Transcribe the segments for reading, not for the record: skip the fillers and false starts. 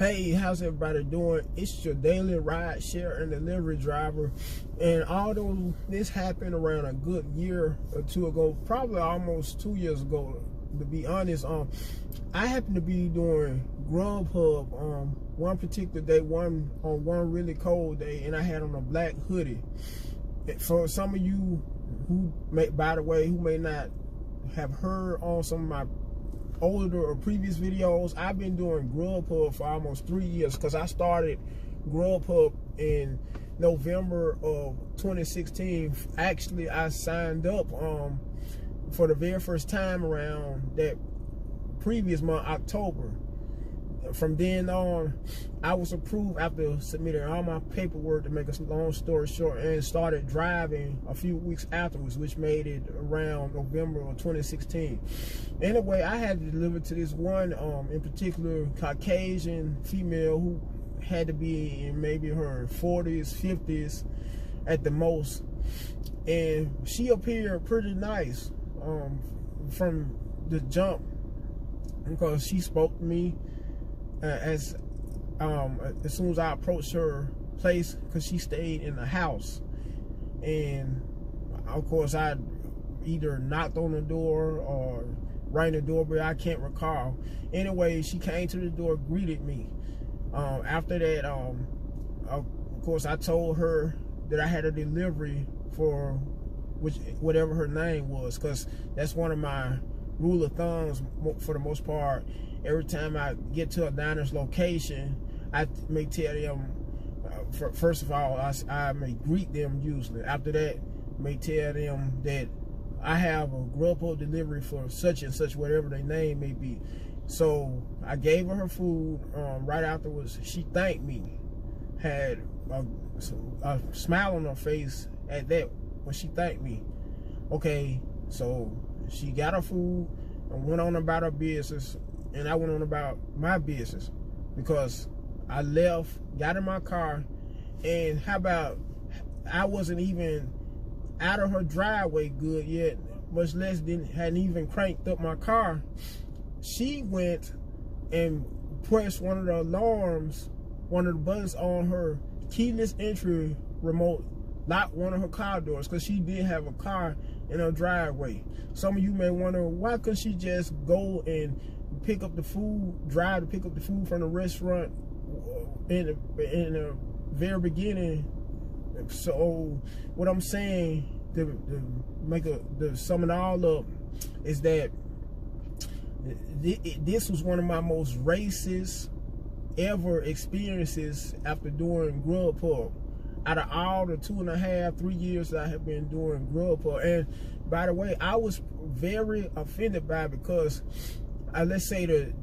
Hey, how's everybody doing? It's your daily ride share and delivery driver. And although this happened around a good year or two ago, probably almost 2 years ago, to be honest, I happened to be doing Grubhub one particular day, one really cold day, and I had on a black hoodie. For some of you who by the way, who may not have heard on some of my older or previous videos, I've been doing Grubhub for almost 3 years, because I started Grubhub in November of 2016. Actually, I signed up for the very first time around that previous month, October. From then on, I was approved after submitting all my paperwork, to make a long story short, and started driving a few weeks afterwards, which made it around November of 2016. Anyway, I had to deliver to this one, in particular, Caucasian female who had to be in maybe her 40s, 50s at the most. And she appeared pretty nice from the jump, because she spoke to me as soon as I approached her place, because she stayed in the house. And of course, I either knocked on the door or rang the doorbell, I can't recall. Anyway, she came to the door, greeted me. After that, of course, I told her that I had a delivery for whatever her name was, because that's one of my rule of thumbs for the most part. Every time I get to a diner's location, I may tell them, first of all, I may greet them usually. After that, I may tell them that I have a Grubhub delivery for such and such, whatever their name may be. So I gave her food. Right afterwards, she thanked me, had a smile on her face at that when she thanked me. Okay, so she got her food and went on about her business, and I went on about my business, because I left, got in my car, and how about I wasn't even out of her driveway good yet, much less hadn't even cranked up my car. She went and pressed one of the alarms, one of the buttons on her keyless entry remote, locked one of her car doors, because she did have a car in her driveway. Some of you may wonder, why couldn't she just go and pick up the food, drive to pick up the food from the restaurant in the very beginning? So what I'm saying, to sum it all up, is that this was one of my most racist ever experiences after doing Grubhub. Out of all the 2.5, 3 years that I have been doing Grubhub. And by the way, I was very offended by it, because let's say that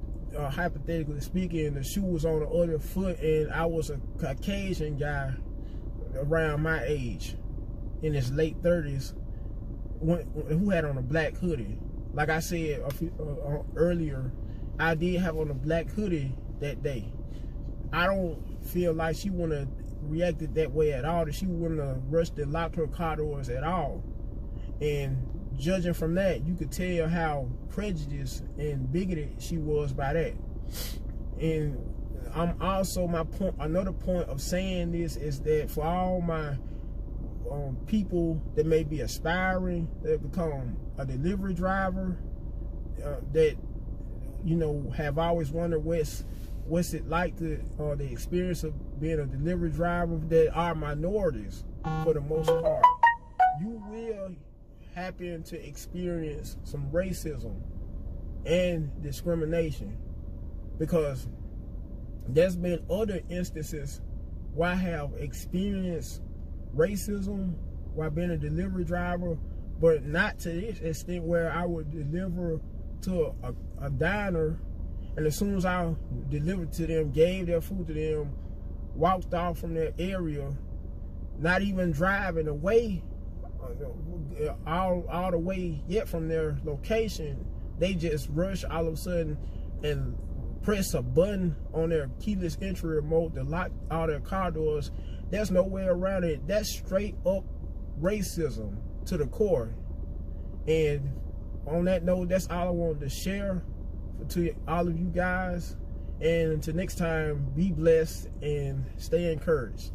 hypothetically speaking, the shoe was on the other foot, and I was a Caucasian guy around my age, in his late 30s, who had on a black hoodie. Like I said earlier, I did have on a black hoodie that day. I don't feel like she wouldn't have reacted that way at all, that she wouldn't have rushed and locked her car doors at all. And judging from that, you could tell how prejudiced and bigoted she was by that. And I'm also, another point of saying this is that for all my people that may be aspiring to become a delivery driver, that have always wondered what's it like to, the experience of being a delivery driver, that are minorities for the most part, you will happen to experience some racism and discrimination, because there's been other instances where I have experienced racism while being a delivery driver, but not to this extent where I would deliver to a diner, and as soon as I delivered to them, gave their food to them, walked off from their area, not even driving away all the way yet from their location, they just rush all of a sudden and press a button on their keyless entry remote to lock all their car doors. There's no way around it. That's straight up racism to the core. And on that note, that's all I wanted to share to all of you guys. And until next time, be blessed and stay encouraged.